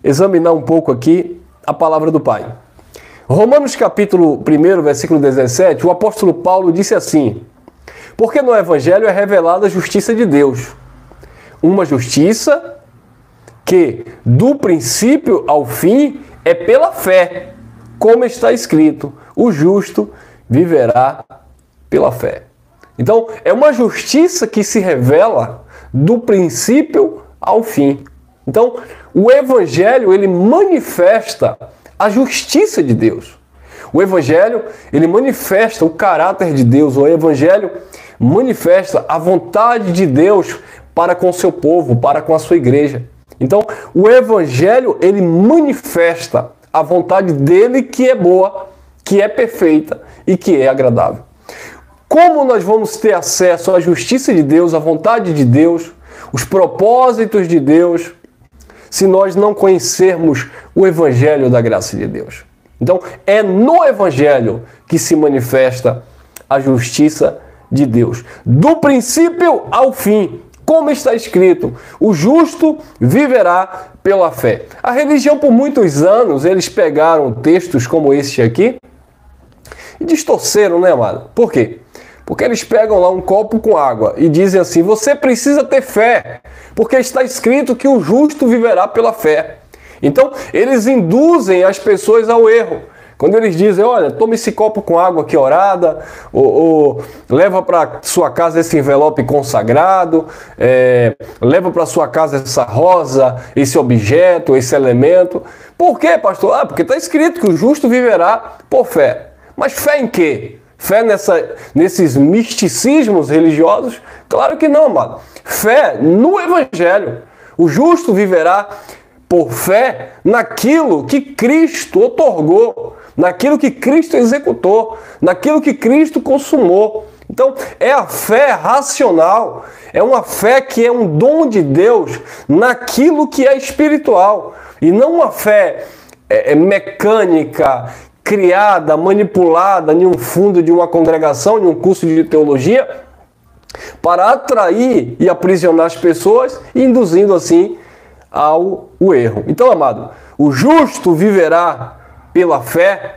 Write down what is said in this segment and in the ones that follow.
examinar um pouco aqui a palavra do Pai. Romanos capítulo 1, versículo 17, o apóstolo Paulo disse assim: porque no Evangelho é revelada a justiça de Deus, uma justiça que, do princípio ao fim, é pela fé, como está escrito, o justo viverá pela fé. Então, é uma justiça que se revela do princípio ao fim. Então, o Evangelho, ele manifesta a justiça de Deus. O Evangelho, ele manifesta o caráter de Deus. O Evangelho manifesta a vontade de Deus para com o seu povo, para com a sua igreja. Então, o Evangelho, ele manifesta a vontade dele que é boa, que é perfeita e que é agradável. Como nós vamos ter acesso à justiça de Deus, à vontade de Deus, os propósitos de Deus, se nós não conhecermos o Evangelho da graça de Deus? Então, é no Evangelho que se manifesta a justiça de Deus. Do princípio ao fim, como está escrito, o justo viverá pela fé. A religião, por muitos anos, eles pegaram textos como este aqui e distorceram, né, amado? Por quê? Porque eles pegam lá um copo com água e dizem assim: você precisa ter fé, porque está escrito que o justo viverá pela fé. Então, eles induzem as pessoas ao erro. Quando eles dizem: olha, tome esse copo com água aqui orada, ou leva para sua casa esse envelope consagrado, leva para sua casa essa rosa, esse objeto, esse elemento. Por quê, pastor? Porque está escrito que o justo viverá por fé. Mas fé em quê? Fé nesses misticismos religiosos? Claro que não, amado. Fé no Evangelho. O justo viverá por fé naquilo que Cristo otorgou, naquilo que Cristo executou, naquilo que Cristo consumou. Então, é a fé racional, é uma fé que é um dom de Deus naquilo que é espiritual, e não uma fé mecânica, criada, manipulada em um fundo de uma congregação, em um curso de teologia, para atrair e aprisionar as pessoas, induzindo assim ao erro. Então, amado, o justo viverá pela fé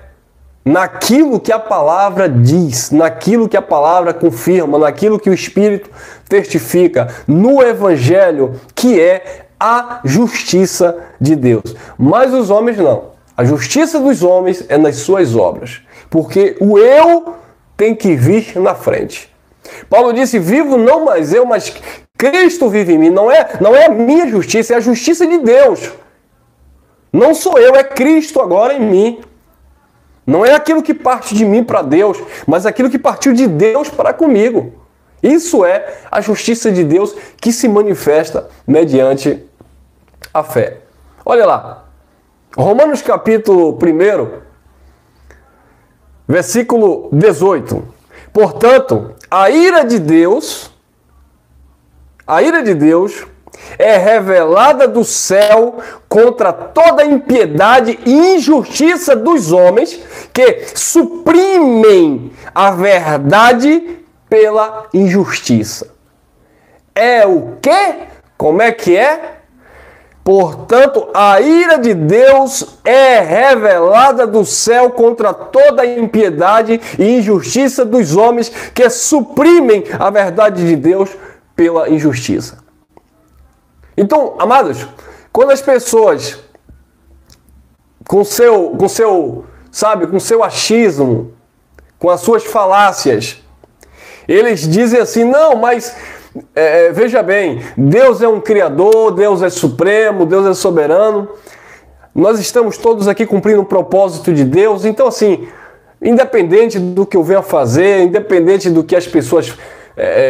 naquilo que a palavra diz, naquilo que a palavra confirma, naquilo que o Espírito testifica, no Evangelho, que é a justiça de Deus. Mas os homens não. A justiça dos homens é nas suas obras, porque o eu tem que vir na frente. Paulo disse: vivo não mais eu, mas Cristo vive em mim. Não é a minha justiça, é a justiça de Deus. Não sou eu, é Cristo agora em mim. Não é aquilo que parte de mim para Deus, mas aquilo que partiu de Deus para comigo. Isso é a justiça de Deus que se manifesta mediante a fé. Olha lá. Romanos capítulo 1, versículo 18. Portanto, a ira de Deus é revelada do céu contra toda impiedade e injustiça dos homens que suprimem a verdade pela injustiça. É o quê? Como é que é? Portanto, a ira de Deus é revelada do céu contra toda impiedade e injustiça dos homens que suprimem a verdade de Deus pela injustiça. Então, amados, quando as pessoas com seu achismo, com as suas falácias, eles dizem assim: não, mas veja bem, Deus é um criador, Deus é supremo, Deus é soberano, nós estamos todos aqui cumprindo o propósito de Deus, então assim, independente do que eu venha fazer, independente do que as pessoas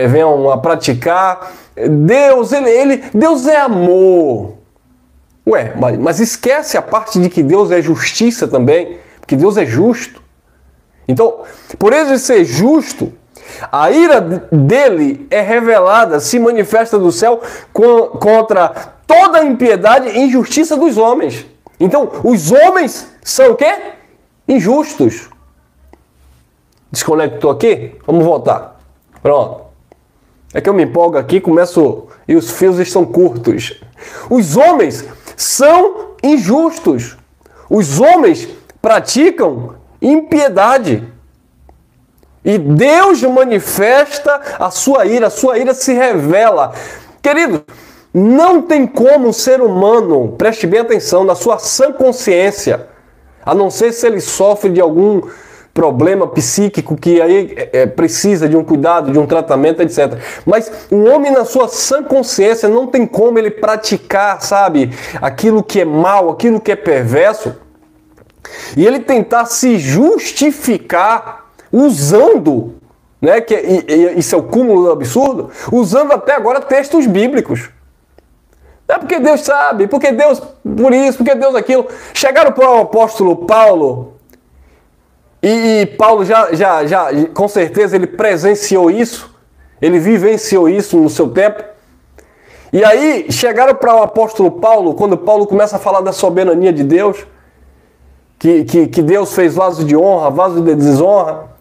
venham a praticar, Deus é amor. Ué, mas esquece a parte de que Deus é justiça também, porque Deus é justo. Então, por ele ser justo, a ira dele é revelada, se manifesta do céu contra toda a impiedade e injustiça dos homens. Então, os homens são o quê? Injustos. Desconectou aqui? Vamos voltar. Pronto. É que eu me empolgo aqui, começo e os fios estão curtos. Os homens são injustos. Os homens praticam impiedade. E Deus manifesta a sua ira se revela. Querido, não tem como um ser humano, preste bem atenção, na sua sã consciência, a não ser se ele sofre de algum problema psíquico que aí precisa de um cuidado, de um tratamento, etc. Mas um homem na sua sã consciência não tem como ele praticar, sabe, aquilo que é mal, aquilo que é perverso, e ele tentar se justificar usando, né, isso é o cúmulo do absurdo, usando até agora textos bíblicos. É porque Deus sabe, porque Deus por isso, porque Deus aquilo. Chegaram para o apóstolo Paulo, e Paulo já, com certeza, ele presenciou isso, ele vivenciou isso no seu tempo. E aí chegaram para o apóstolo Paulo, quando Paulo começa a falar da soberania de Deus, que Deus fez vaso de honra, vaso de desonra.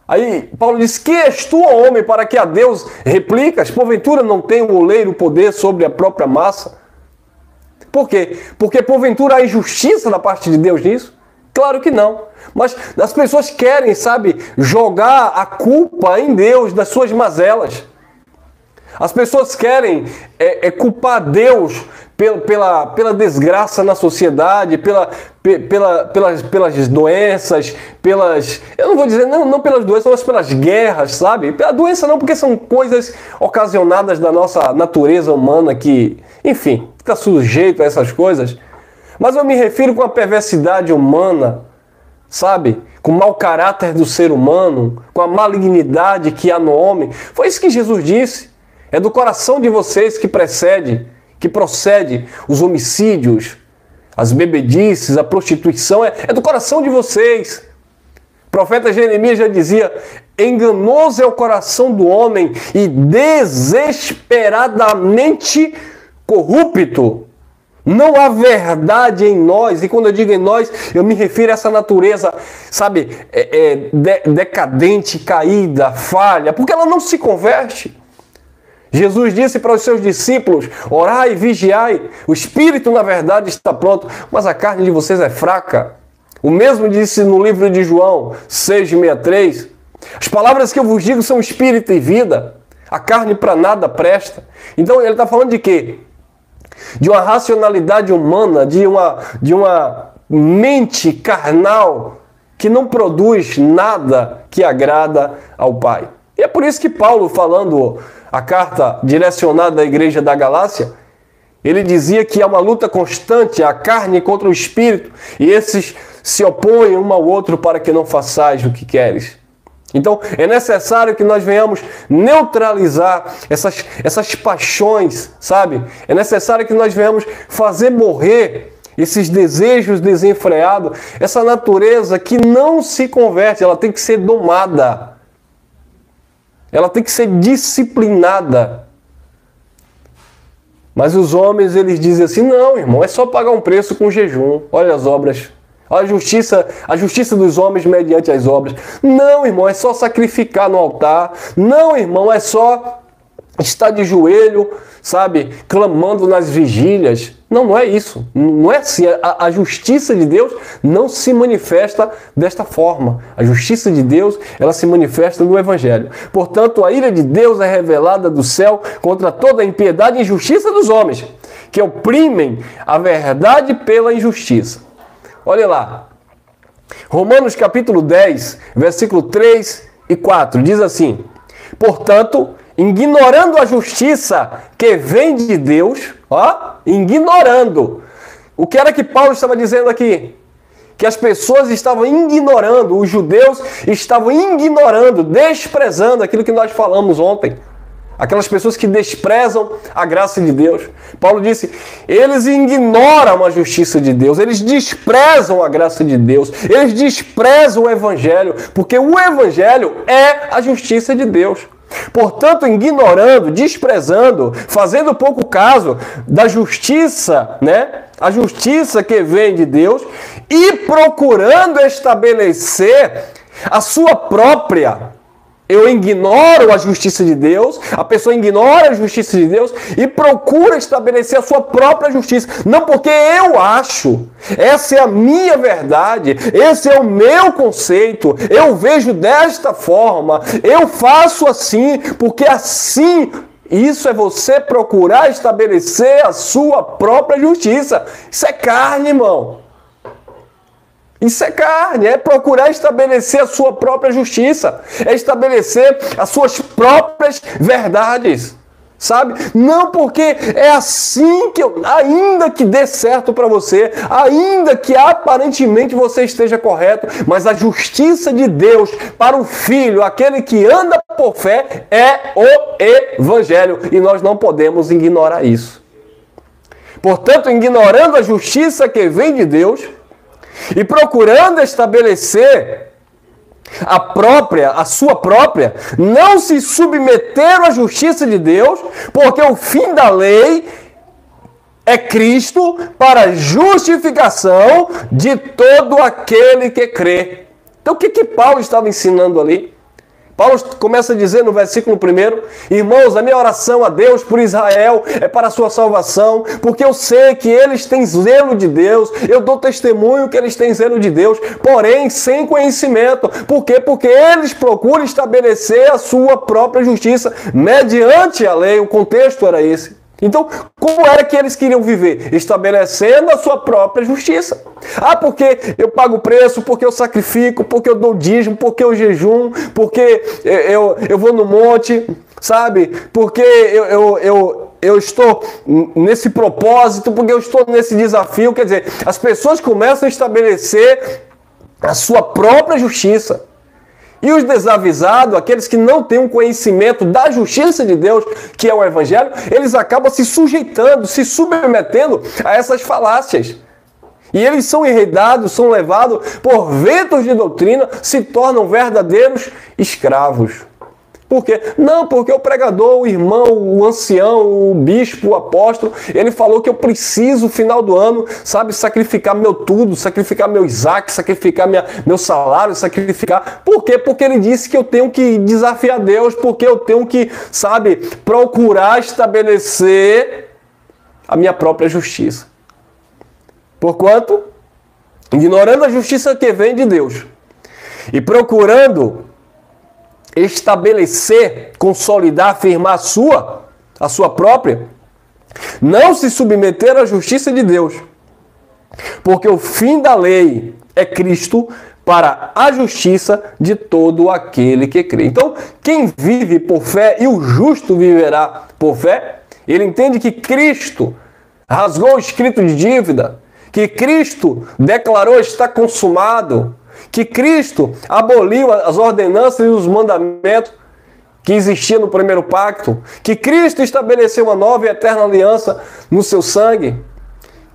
Aí Paulo diz: que és tu, homem, para que a Deus replicas? Porventura não tem o oleiro poder sobre a própria massa? Por quê? Porque porventura há injustiça da parte de Deus nisso? Claro que não. Mas as pessoas querem, sabe, jogar a culpa em Deus das suas mazelas. As pessoas querem culpar Deus pela desgraça na sociedade, pelas doenças, eu não vou dizer, não pelas doenças, mas pelas guerras, sabe? Pela doença não, porque são coisas ocasionadas da nossa natureza humana que, enfim, está sujeito a essas coisas. Mas eu me refiro com a perversidade humana, sabe? Com o mau caráter do ser humano, com a malignidade que há no homem. Foi isso que Jesus disse. É do coração de vocês que procede os homicídios, as bebedices, a prostituição, é do coração de vocês. O profeta Jeremias já dizia: enganoso é o coração do homem e desesperadamente corrupto. Não há verdade em nós, e quando eu digo em nós, eu me refiro a essa natureza, sabe, decadente, caída, falha, porque ela não se converte. Jesus disse para os seus discípulos: orai e vigiai, o espírito na verdade está pronto, mas a carne de vocês é fraca. O mesmo disse no livro de João 6,63, as palavras que eu vos digo são espírito e vida, a carne para nada presta. Então ele está falando de quê? De uma racionalidade humana, de uma mente carnal que não produz nada que agrada ao Pai. E é por isso que Paulo, falando a carta direcionada à igreja da Galácia, ele dizia que há uma luta constante, a carne contra o espírito, e esses se opõem um ao outro para que não façais o que queres. Então é necessário que nós venhamos neutralizar essas paixões, sabe? É necessário que nós venhamos fazer morrer esses desejos desenfreados, essa natureza que não se converte, ela tem que ser domada. Ela tem que ser disciplinada. Mas os homens, eles dizem assim: não, irmão, é só pagar um preço com jejum. Olha as obras. Olha a justiça dos homens mediante as obras. Não, irmão, é só sacrificar no altar. Não, irmão, é só estar de joelho, sabe, clamando nas vigílias. Não é isso. Não é assim. A justiça de Deus não se manifesta desta forma. A justiça de Deus, ela se manifesta no Evangelho. Portanto, a ira de Deus é revelada do céu contra toda a impiedade e injustiça dos homens, que oprimem a verdade pela injustiça. Olha lá. Romanos capítulo 10, versículo 3 e 4, diz assim: portanto, ignorando a justiça que vem de Deus, ignorando. O que era que Paulo estava dizendo aqui? Que as pessoas estavam ignorando, os judeus estavam ignorando, desprezando aquilo que nós falamos ontem. Aquelas pessoas que desprezam a graça de Deus. Paulo disse: eles ignoram a justiça de Deus, eles desprezam a graça de Deus, eles desprezam o Evangelho, porque o Evangelho é a justiça de Deus. Portanto, ignorando, desprezando, fazendo pouco caso da justiça, né? A justiça que vem de Deus, e procurando estabelecer a sua própria, eu ignoro a justiça de Deus, a pessoa ignora a justiça de Deus e procura estabelecer a sua própria justiça. Não porque eu acho, essa é a minha verdade, esse é o meu conceito, eu vejo desta forma, eu faço assim, porque assim, isso é você procurar estabelecer a sua própria justiça. Isso é carne, irmão. Isso é carne, é procurar estabelecer a sua própria justiça, é estabelecer as suas próprias verdades, sabe? Não porque é assim que ainda que dê certo para você, ainda que aparentemente você esteja correto, mas a justiça de Deus para o filho, aquele que anda por fé, é o Evangelho, e nós não podemos ignorar isso. Portanto, ignorando a justiça que vem de Deus, e procurando estabelecer a sua própria, não se submeteram à justiça de Deus, porque o fim da lei é Cristo para justificação de todo aquele que crê. Então o que Paulo estava ensinando ali? Paulo começa a dizer no versículo 1, irmãos, a minha oração a Deus por Israel é para a sua salvação, porque eu sei que eles têm zelo de Deus, eu dou testemunho que eles têm zelo de Deus, porém sem conhecimento. Por quê? Porque eles procuram estabelecer a sua própria justiça mediante a lei. O contexto era esse. Então, como era que eles queriam viver? Estabelecendo a sua própria justiça. Ah, porque eu pago preço, porque eu sacrifico, porque eu dou dízimo, porque eu jejum, porque eu vou no monte, sabe? Porque eu estou nesse propósito, porque eu estou nesse desafio. Quer dizer, as pessoas começam a estabelecer a sua própria justiça. E os desavisados, aqueles que não têm um conhecimento da justiça de Deus, que é o Evangelho, eles acabam se sujeitando, se submetendo a essas falácias. E eles são enredados, são levados por ventos de doutrina, se tornam verdadeiros escravos. Por quê? Não, porque o pregador, o irmão, o ancião, o bispo, o apóstolo, ele falou que eu preciso, no final do ano, sabe, sacrificar meu tudo, sacrificar meu Isaac, sacrificar meu salário, sacrificar. Por quê? Porque ele disse que eu tenho que desafiar Deus, porque eu tenho que, sabe, procurar estabelecer a minha própria justiça. Porquanto, ignorando a justiça que vem de Deus e procurando estabelecer, consolidar, afirmar a sua própria, não se submeter à justiça de Deus, porque o fim da lei é Cristo para a justiça de todo aquele que crê. Então, quem vive por fé, e o justo viverá por fé, ele entende que Cristo rasgou o escrito de dívida, que Cristo declarou está consumado, que Cristo aboliu as ordenanças e os mandamentos que existiam no primeiro pacto, que Cristo estabeleceu uma nova e eterna aliança no seu sangue,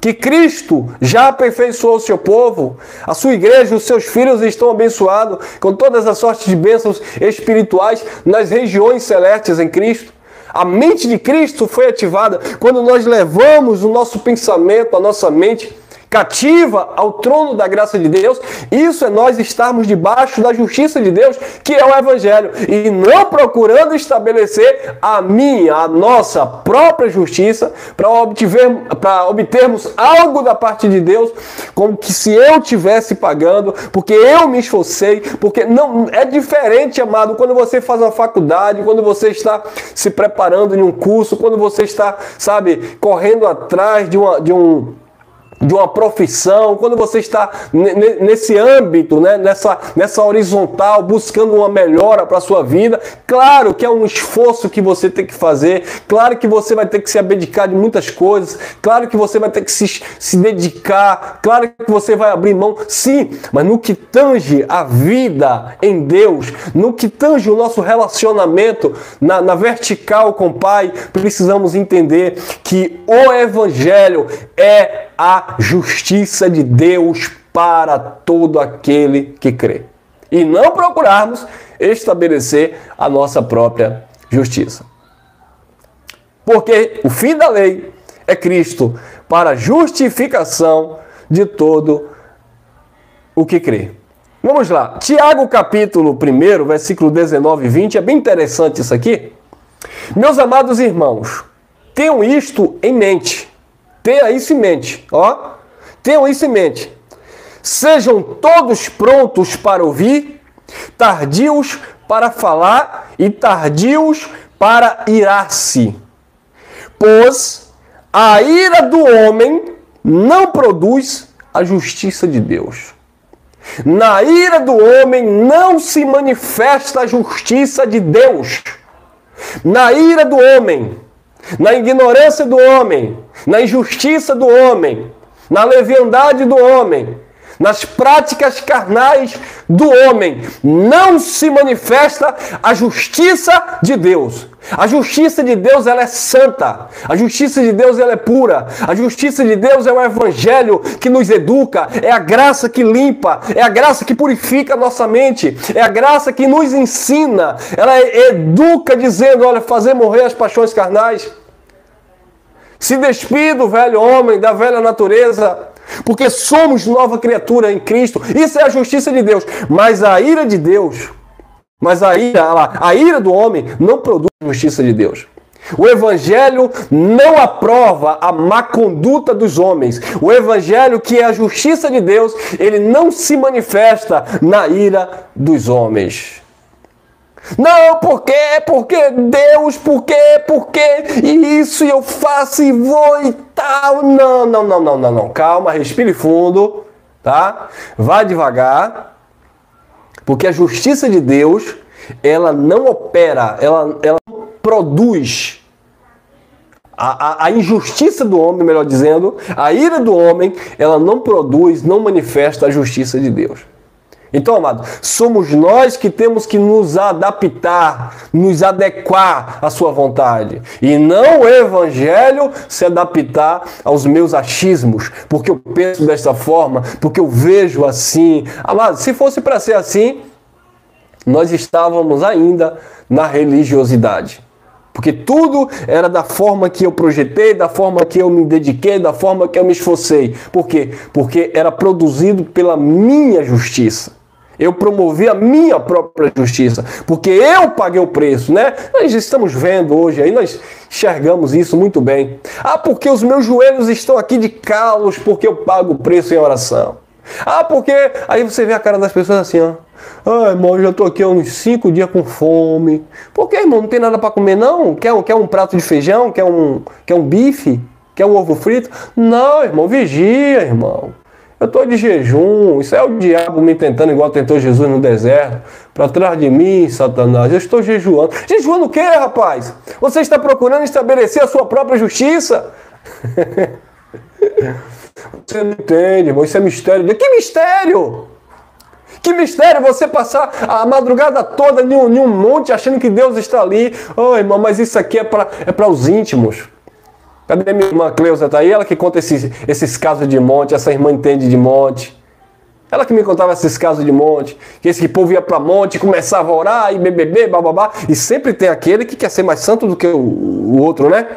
que Cristo já aperfeiçoou o seu povo, a sua igreja, os seus filhos estão abençoados com todas as sortes de bênçãos espirituais nas regiões celestes em Cristo. A mente de Cristo foi ativada quando nós levamos o nosso pensamento, a nossa mente cativa ao trono da graça de Deus. Isso é nós estarmos debaixo da justiça de Deus, que é o Evangelho, e não procurando estabelecer a nossa própria justiça para obtermos algo da parte de Deus, como que se eu estivesse pagando, porque eu me esforcei, porque não é diferente, amado, quando você faz uma faculdade, quando você está se preparando em um curso, quando você está, sabe, correndo atrás de uma profissão, quando você está nesse âmbito, né, nessa horizontal, buscando uma melhora para a sua vida. Claro que é um esforço que você tem que fazer, claro que você vai ter que se abdicar de muitas coisas, claro que você vai ter que se dedicar, claro que você vai abrir mão, sim, mas no que tange a vida em Deus, no que tange o nosso relacionamento na vertical com o Pai, precisamos entender que o Evangelho é a justiça de Deus para todo aquele que crê. E não procurarmos estabelecer a nossa própria justiça. Porque o fim da lei é Cristo para a justificação de todo o que crê. Vamos lá. Tiago, capítulo 1, versículo 19 e 20. É bem interessante isso aqui. Meus amados irmãos, tenham isto em mente. Tenha isso em mente. Ó, tenham isso em mente. Sejam todos prontos para ouvir, tardios para falar e tardios para irar-se. Pois a ira do homem não produz a justiça de Deus. Na ira do homem não se manifesta a justiça de Deus. Na ira do homem, na ignorância do homem, na injustiça do homem, na leviandade do homem, nas práticas carnais do homem, não se manifesta a justiça de Deus. A justiça de Deus, ela é santa. A justiça de Deus, ela é pura. A justiça de Deus é o evangelho que nos educa. É a graça que limpa. É a graça que purifica a nossa mente. É a graça que nos ensina. Ela educa dizendo, olha, fazer morrer as paixões carnais. Se despida do velho homem, da velha natureza, porque somos nova criatura em Cristo. Isso é a justiça de Deus. Mas a ira de Deus, a ira do homem não produz a justiça de Deus. O evangelho não aprova a má conduta dos homens. O evangelho, que é a justiça de Deus, ele não se manifesta na ira dos homens. Não, porque Deus, porque e isso eu faço e vou e tal. Não. Calma, respire fundo, tá? Vá devagar, porque a justiça de Deus, ela não opera, ela produz a injustiça do homem, melhor dizendo, a ira do homem, ela não produz, não manifesta a justiça de Deus. Então, amado, somos nós que temos que nos adaptar, nos adequar à sua vontade. E não o evangelho se adaptar aos meus achismos, porque eu penso desta forma, porque eu vejo assim. Amado, se fosse para ser assim, nós estávamos ainda na religiosidade. Porque tudo era da forma que eu projetei, da forma que eu me dediquei, da forma que eu me esforcei. Por quê? Porque era produzido pela minha justiça. Eu promovi a minha própria justiça, porque eu paguei o preço, né? Nós estamos vendo hoje, aí nós enxergamos isso muito bem. Ah, porque os meus joelhos estão aqui de calos, porque eu pago o preço em oração. Ah, porque... Aí você vê a cara das pessoas assim, ó. Ah, irmão, eu já estou aqui há uns 5 dias com fome. Por que, irmão? Não tem nada para comer, não? Quer um prato de feijão? Quer um bife? Quer um ovo frito? Não, irmão, vigia, irmão. Eu estou de jejum, isso é o diabo me tentando, igual tentou Jesus no deserto. Para trás de mim, Satanás, eu estou jejuando. Jejuando o quê, rapaz? Você está procurando estabelecer a sua própria justiça? Você não entende, irmão, isso é mistério. Que mistério? Que mistério você passar a madrugada toda em um monte achando que Deus está ali. Oh, irmão, mas isso aqui é para os íntimos. Cadê minha irmã Cleusa? Tá aí? Ela que conta esses casos de monte. Essa irmã entende de monte. Ela que me contava esses casos de monte. Que esse povo ia para monte, começava a orar e beber, bababá. E sempre tem aquele que quer ser mais santo do que o outro, né?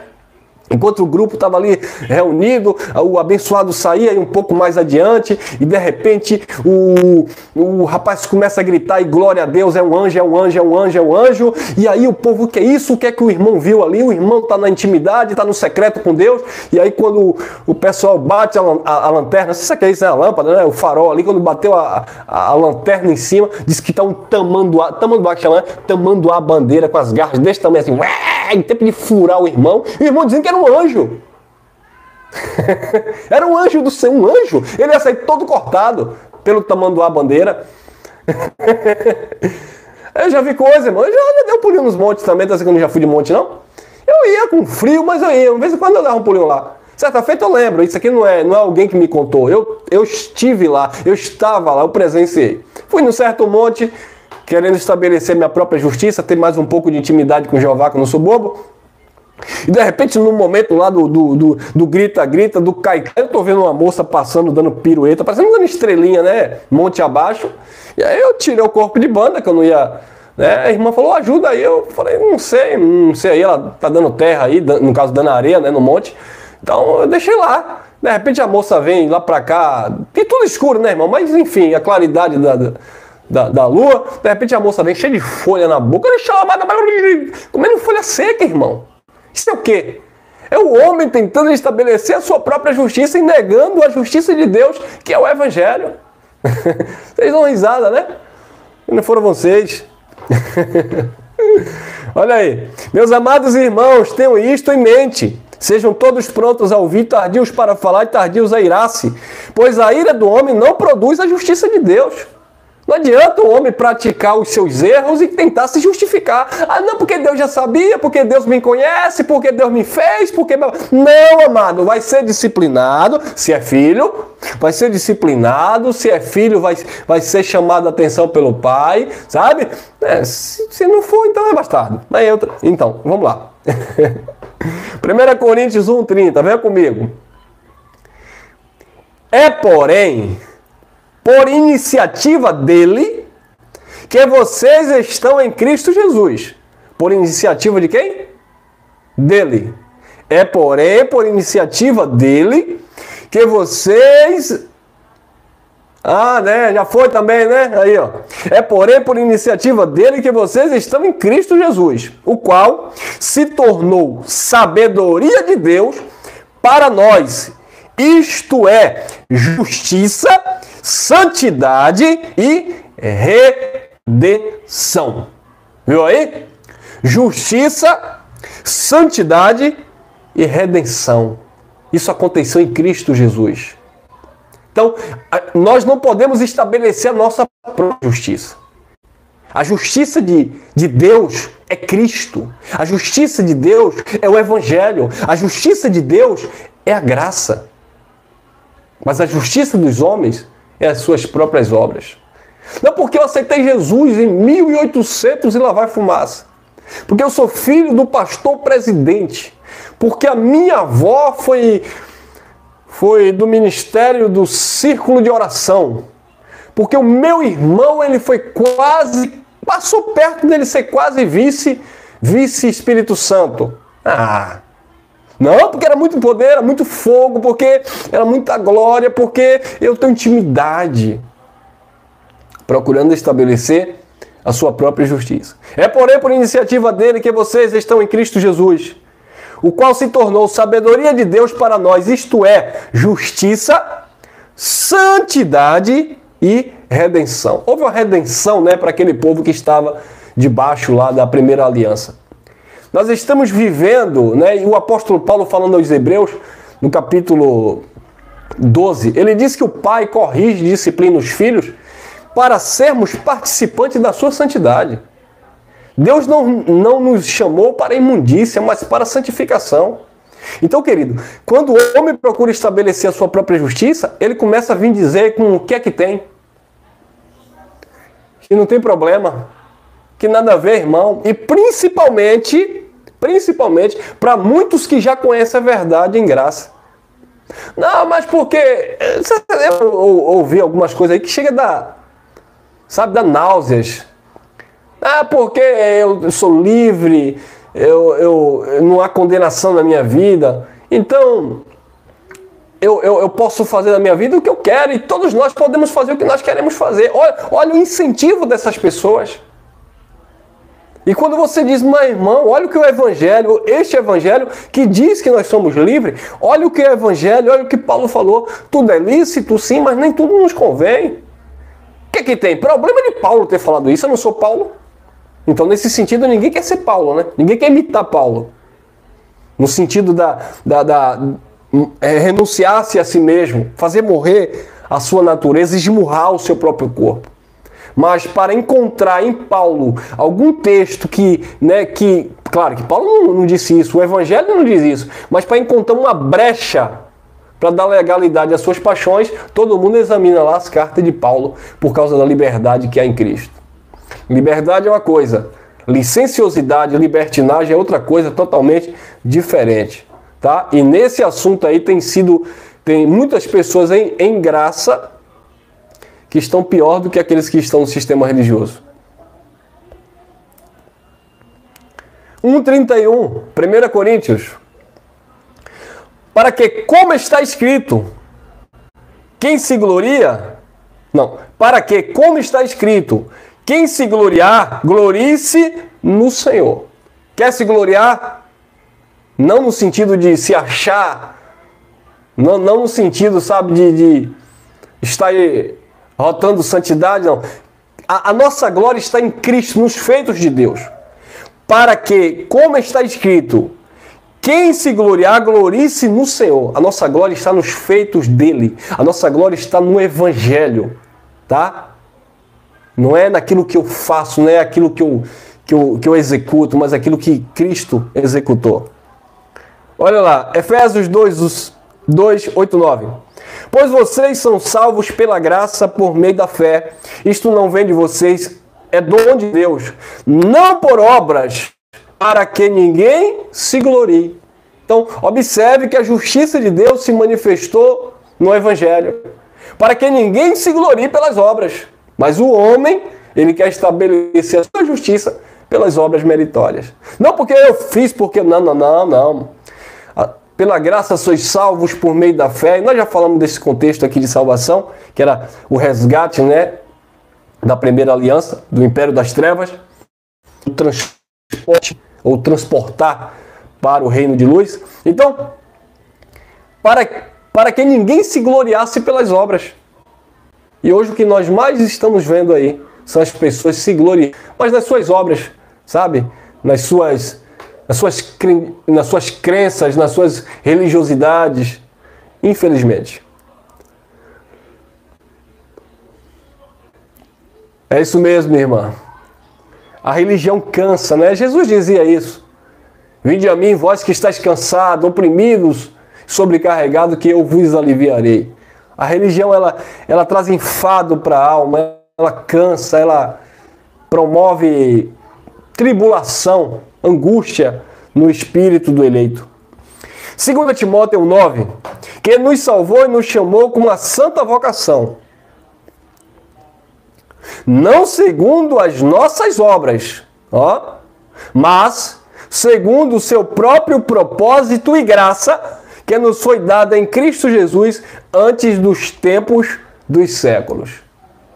Enquanto o grupo estava ali reunido, o abençoado saía um pouco mais adiante e de repente o rapaz começa a gritar e glória a Deus, é um anjo, é um anjo, é um anjo, é um anjo. E aí o povo, o que é isso? O que é que o irmão viu ali? O irmão está na intimidade, está no secreto com Deus. E aí quando o pessoal bate a lanterna, não sei se é isso, é a lâmpada, né? O farol ali, quando bateu a lanterna em cima, diz que está um tamanduá que chama, né? Tamanduá bandeira com as garras desse tamanho assim, em tempo de furar o irmão dizendo que era um anjo. Era um anjo do céu, um anjo. Ele ia sair todo cortado pelo tamanduá bandeira. Eu já vi coisa, irmão. Eu já dei um pulinho nos montes também, tá? Que eu não já fui de monte, não? Eu ia com frio, mas eu ia. De vez em quando eu dava um pulinho lá. Certa feita eu lembro, isso aqui não é alguém que me contou. Eu estive lá, eu estava lá, eu presenciei. Fui num certo monte, querendo estabelecer minha própria justiça, ter mais um pouco de intimidade com Jeová, que eu não sou bobo. E de repente, no momento lá do grita-grita, do cai, eu tô vendo uma moça passando, dando pirueta, parecendo dando estrelinha, né? Monte abaixo. E aí eu tirei o corpo de banda, que eu não ia... Né? A irmã falou, ajuda aí. Eu falei, não sei aí, ela tá dando terra aí, no caso dando areia, né, no monte. Então eu deixei lá. De repente a moça vem lá pra cá, e tudo escuro, né, irmão? Mas enfim, a claridade da lua, de repente a moça vem cheia de folha na boca, comendo folha seca, irmão. Isso é o quê? É o homem tentando estabelecer a sua própria justiça e negando a justiça de Deus, que é o Evangelho. Vocês dão risada, né? Não foram vocês. Olha aí. Meus amados irmãos, tenham isto em mente. Sejam todos prontos a ouvir, tardios para falar e tardios a irar-se. Pois a ira do homem não produz a justiça de Deus. Não adianta o homem praticar os seus erros e tentar se justificar. Ah, não, porque Deus já sabia, porque Deus me conhece, porque Deus me fez, porque... Não, amado, vai ser disciplinado, se é filho, vai ser disciplinado, se é filho, vai ser chamado a atenção pelo pai, sabe? Se não for, então é bastardo. Então, vamos lá. 1 Coríntios 1,30, venha comigo. Porém, por iniciativa dele, que vocês estão em Cristo Jesus. Por iniciativa de quem? Dele. Porém, por iniciativa dele, que vocês... né? Já foi também, né? Aí, ó. Porém, por iniciativa dele, que vocês estão em Cristo Jesus, o qual se tornou sabedoria de Deus para nós. Isto é, justiça, santidade e redenção. Viu aí? Justiça, santidade e redenção. Isso aconteceu em Cristo Jesus. Então, nós não podemos estabelecer a nossa própria justiça. A justiça de Deus é Cristo. A justiça de Deus é o Evangelho. A justiça de Deus é a graça. Mas a justiça dos homens é as suas próprias obras. Não porque eu aceitei Jesus em 1800 e lá vai fumaça. Porque eu sou filho do pastor presidente. Porque a minha avó foi do ministério do círculo de oração. Porque o meu irmão, ele foi passou perto dele ser quase vice Espírito Santo. Não, porque era muito poder, era muito fogo, porque era muita glória, porque eu tenho intimidade. Procurando estabelecer a sua própria justiça. Porém, por iniciativa dele que vocês estão em Cristo Jesus, o qual se tornou sabedoria de Deus para nós, isto é, justiça, santidade e redenção. Houve uma redenção, né, para aquele povo que estava debaixo lá da primeira aliança. Nós estamos vivendo, né, e o apóstolo Paulo falando aos Hebreus, no capítulo 12, ele diz que o pai corrige e disciplina os filhos para sermos participantes da sua santidade. Deus não nos chamou para imundícia, mas para santificação. Então, querido, quando o homem procura estabelecer a sua própria justiça, ele começa a vir dizer com o que é que tem. Que não tem problema, que nada a ver, irmão. E principalmente para muitos que já conhecem a verdade em graça. Não, mas porque... Eu ouvi algumas coisas aí que chega a dar náuseas. Porque eu sou livre, não há condenação na minha vida. Então, eu posso fazer na minha vida o que eu quero e todos nós podemos fazer o que nós queremos fazer. Olha o incentivo dessas pessoas. E quando você diz, mas irmão, olha o que o Evangelho, este Evangelho que diz que nós somos livres, olha o que é o Evangelho, olha o que Paulo falou, tudo é lícito sim, mas nem tudo nos convém. O que tem? Problema de Paulo ter falado isso, eu não sou Paulo. Então, nesse sentido, ninguém quer ser Paulo, né? Ninguém quer imitar Paulo. No sentido renunciar-se a si mesmo, fazer morrer a sua natureza, esmurrar o seu próprio corpo. Mas para encontrar em Paulo algum texto claro que Paulo não disse isso, o Evangelho não diz isso, mas para encontrar uma brecha para dar legalidade às suas paixões, todo mundo examina lá as cartas de Paulo por causa da liberdade que há em Cristo. Liberdade é uma coisa, licenciosidade, libertinagem é outra coisa totalmente diferente, tá? E nesse assunto aí tem muitas pessoas em graça que estão pior do que aqueles que estão no sistema religioso. 1,31, 1 Coríntios. Para que, como está escrito, quem se gloria... Não, para que, como está escrito, quem se gloriar, glorie-se no Senhor. Quer se gloriar? Não no sentido de se achar, não no sentido, sabe, de estar aí rotando santidade, não. A nossa glória está em Cristo, nos feitos de Deus. Para que, como está escrito, quem se gloriar, glorie-se no Senhor. A nossa glória está nos feitos dele. A nossa glória está no Evangelho, tá? Não é naquilo que eu faço, não é aquilo que eu executo, mas aquilo que Cristo executou. Olha lá, Efésios 2, 8, 9. Pois vocês são salvos pela graça por meio da fé. Isto não vem de vocês, é dom de Deus. Não por obras, para que ninguém se glorie. Então, observe que a justiça de Deus se manifestou no Evangelho. Para que ninguém se glorie pelas obras. Mas o homem, ele quer estabelecer a sua justiça pelas obras meritórias. Não porque eu fiz, porque não. Pela graça sois salvos por meio da fé. E nós já falamos desse contexto aqui de salvação, que era o resgate, né, da primeira aliança, do império das trevas, o transporte, ou transportar para o reino de luz. Então, para que ninguém se gloriasse pelas obras. E hoje o que nós mais estamos vendo aí são as pessoas se gloriando, mas nas suas obras, sabe? Nas suas crenças, nas suas religiosidades, infelizmente. É isso mesmo, minha irmã. A religião cansa, né? Jesus dizia isso. Vinde a mim, vós que estáis cansados, oprimidos, sobrecarregados, que eu vos aliviarei. A religião, ela traz enfado para a alma, ela cansa, ela promove tribulação, angústia no espírito do eleito. 2 Timóteo 9, que nos salvou e nos chamou com uma santa vocação, não segundo as nossas obras, mas segundo o seu próprio propósito e graça, que nos foi dada em Cristo Jesus antes dos tempos dos séculos.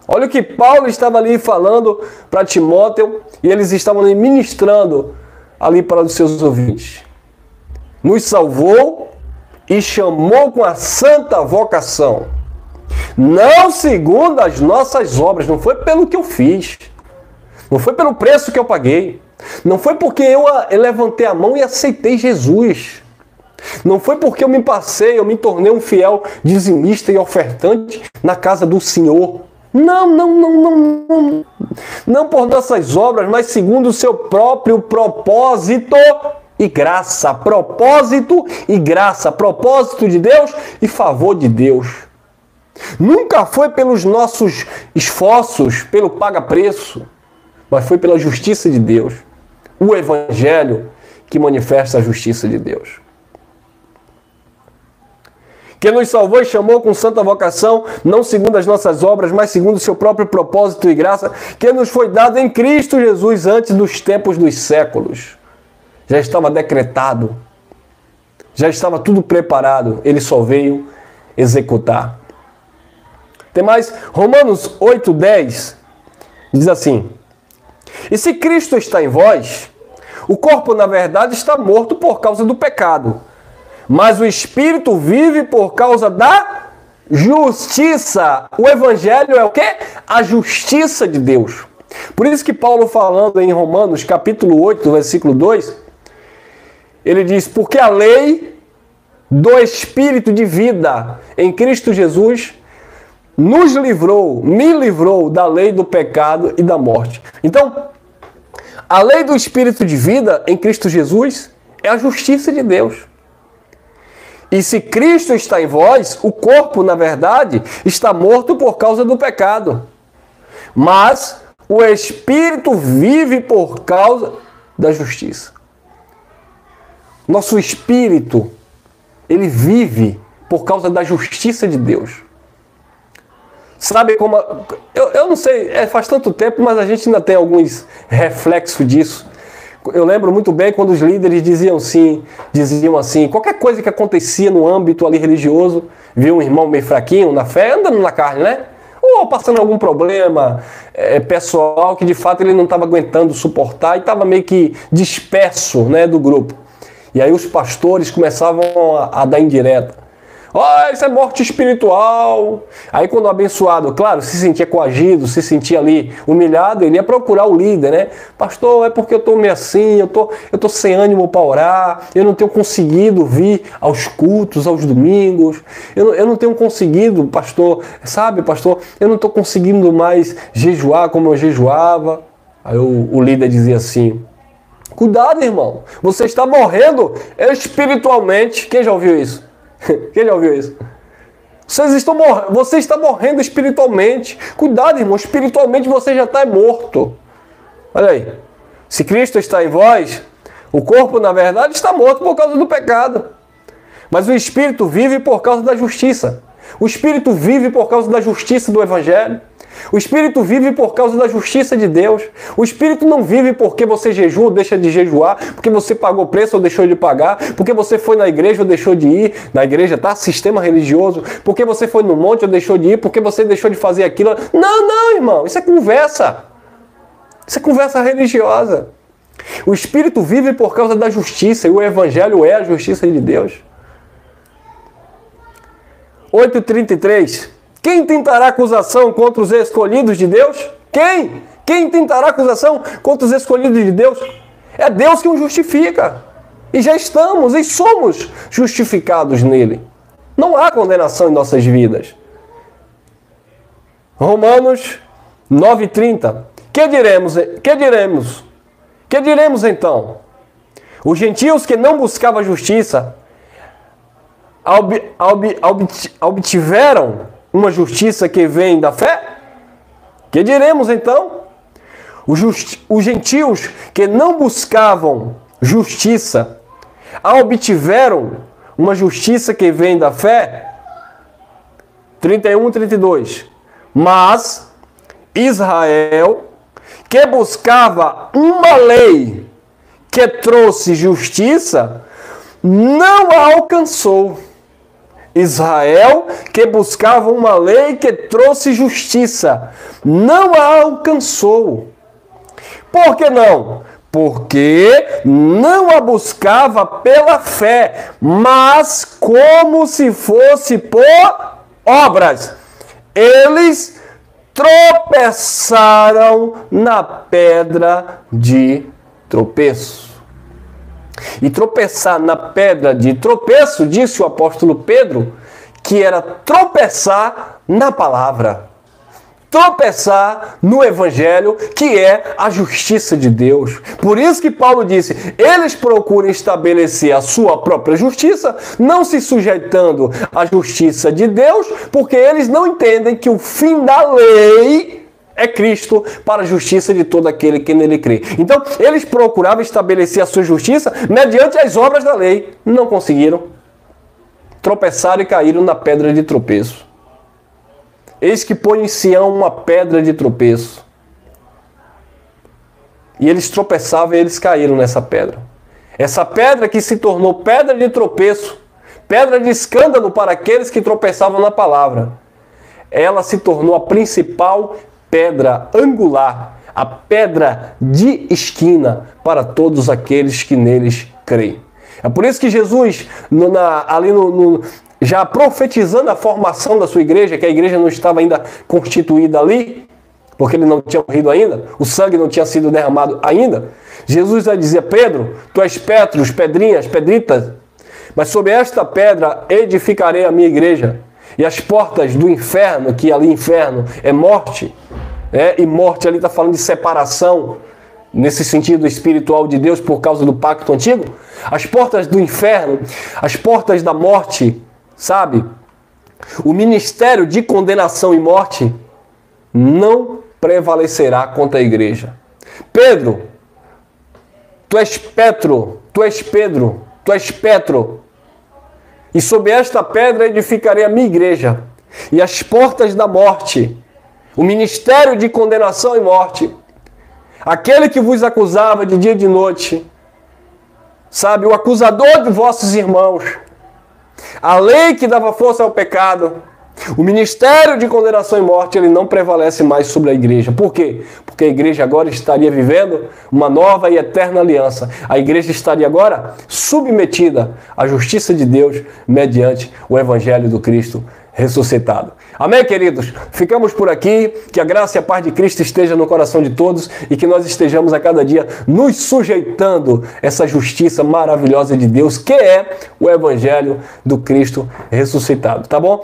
Olha o que Paulo estava ali falando para Timóteo, e eles estavam ali ministrando ali para os seus ouvintes. Nos salvou e chamou com a santa vocação, não segundo as nossas obras, não foi pelo que eu fiz, não foi pelo preço que eu paguei, não foi porque eu levantei a mão e aceitei Jesus, não foi porque eu me tornei um fiel dizimista e ofertante na casa do Senhor. Não por nossas obras, mas segundo o seu próprio propósito e graça. Propósito e graça. Propósito de Deus e favor de Deus. Nunca foi pelos nossos esforços, pelo paga-preço, mas foi pela justiça de Deus. O Evangelho que manifesta a justiça de Deus. Que nos salvou e chamou com santa vocação, não segundo as nossas obras, mas segundo o seu próprio propósito e graça, que nos foi dado em Cristo Jesus antes dos tempos dos séculos. Já estava decretado, já estava tudo preparado, ele só veio executar. Tem mais, Romanos 8:10 diz assim: e se Cristo está em vós, o corpo na verdade está morto por causa do pecado, mas o Espírito vive por causa da justiça. O Evangelho é o quê? A justiça de Deus. Por isso que Paulo, falando em Romanos capítulo 8, versículo 2, ele diz, porque a lei do Espírito de vida em Cristo Jesus me livrou da lei do pecado e da morte. Então, a lei do Espírito de vida em Cristo Jesus é a justiça de Deus. E se Cristo está em vós, o corpo, na verdade, está morto por causa do pecado. Mas o Espírito vive por causa da justiça. Nosso espírito, ele vive por causa da justiça de Deus. Sabe como... Eu não sei, faz tanto tempo, mas a gente ainda tem alguns reflexos disso. Eu lembro muito bem quando os líderes diziam assim, qualquer coisa que acontecia no âmbito ali religioso, viu um irmão meio fraquinho na fé, andando na carne, né? Ou passando algum problema pessoal que de fato ele não estava aguentando suportar e estava meio que disperso, né, do grupo. E aí os pastores começavam a dar indireta. Isso é morte espiritual. Aí quando o abençoado, claro, se sentia coagido, se sentia ali humilhado, ele ia procurar o líder, né? Pastor, é porque eu estou meio assim, eu tô sem ânimo para orar, eu não tenho conseguido vir aos cultos, aos domingos, eu não tenho conseguido, pastor, sabe, pastor, eu não estou conseguindo mais jejuar como eu jejuava. Aí o líder dizia assim, cuidado, irmão, você está morrendo espiritualmente. Quem já ouviu isso? Quem já ouviu isso? Você está morrendo espiritualmente. Cuidado, irmão, espiritualmente você já está morto. Olha aí. Se Cristo está em vós, o corpo, na verdade, está morto por causa do pecado. Mas o espírito vive por causa da justiça. O espírito vive por causa da justiça do Evangelho. O espírito vive por causa da justiça de Deus. O espírito não vive porque você jejua ou deixa de jejuar, porque você pagou preço ou deixou de pagar, porque você foi na igreja ou deixou de ir. Na igreja, tá? Sistema religioso. Porque você foi no monte ou deixou de ir, porque você deixou de fazer aquilo. Não, irmão. Isso é conversa. Isso é conversa religiosa. O espírito vive por causa da justiça e o Evangelho é a justiça de Deus. 8:33. Quem tentará acusação contra os escolhidos de Deus? Quem? Quem tentará acusação contra os escolhidos de Deus? É Deus que os justifica. E já estamos e somos justificados nele. Não há condenação em nossas vidas. Romanos 9:30. Que diremos então? Os gentios que não buscavam a justiça obtiveram uma justiça que vem da fé? Que diremos então? Os gentios que não buscavam justiça obtiveram uma justiça que vem da fé? 31:32. Mas Israel, que buscava uma lei que trouxe justiça, não a alcançou. Israel, que buscava uma lei que trouxe justiça, não a alcançou. Por que não? Porque não a buscava pela fé, mas como se fosse por obras. Eles tropeçaram na pedra de tropeço. E tropeçar na pedra de tropeço, disse o apóstolo Pedro, que era tropeçar na palavra. Tropeçar no Evangelho, que é a justiça de Deus. Por isso que Paulo disse, eles procuram estabelecer a sua própria justiça, não se sujeitando à justiça de Deus, porque eles não entendem que o fim da lei é Cristo para a justiça de todo aquele que nele crê. Então, eles procuravam estabelecer a sua justiça mediante as obras da lei. Não conseguiram. Tropeçaram e caíram na pedra de tropeço. Eis que põe em Sião uma pedra de tropeço. E eles tropeçavam e eles caíram nessa pedra. Essa pedra que se tornou pedra de tropeço, pedra de escândalo para aqueles que tropeçavam na palavra. Ela se tornou a principal pedra angular, a pedra de esquina para todos aqueles que neles creem. É por isso que Jesus, já profetizando a formação da sua igreja, que a igreja não estava ainda constituída ali, porque ele não tinha morrido ainda, o sangue não tinha sido derramado ainda, Jesus já dizia, Pedro, tu és Petros, pedrinhas, pedritas, mas sobre esta pedra edificarei a minha igreja, e as portas do inferno, que ali inferno é morte, e morte ali está falando de separação, nesse sentido espiritual de Deus por causa do pacto antigo, as portas do inferno, as portas da morte, sabe? O ministério de condenação e morte não prevalecerá contra a igreja. Pedro, tu és Petro, tu és Pedro, tu és Petro, e sob esta pedra edificarei a minha igreja, e as portas da morte, o ministério de condenação e morte, aquele que vos acusava de dia e de noite, sabe, o acusador de vossos irmãos, a lei que dava força ao pecado, o ministério de condenação e morte, ele não prevalece mais sobre a igreja. Por quê? Porque a igreja agora estaria vivendo uma nova e eterna aliança. A igreja estaria agora submetida à justiça de Deus mediante o evangelho do Cristo ressuscitado. Amém, queridos? Ficamos por aqui. Que a graça e a paz de Cristo esteja no coração de todos e que nós estejamos a cada dia nos sujeitando a essa justiça maravilhosa de Deus, que é o evangelho do Cristo ressuscitado. Tá bom?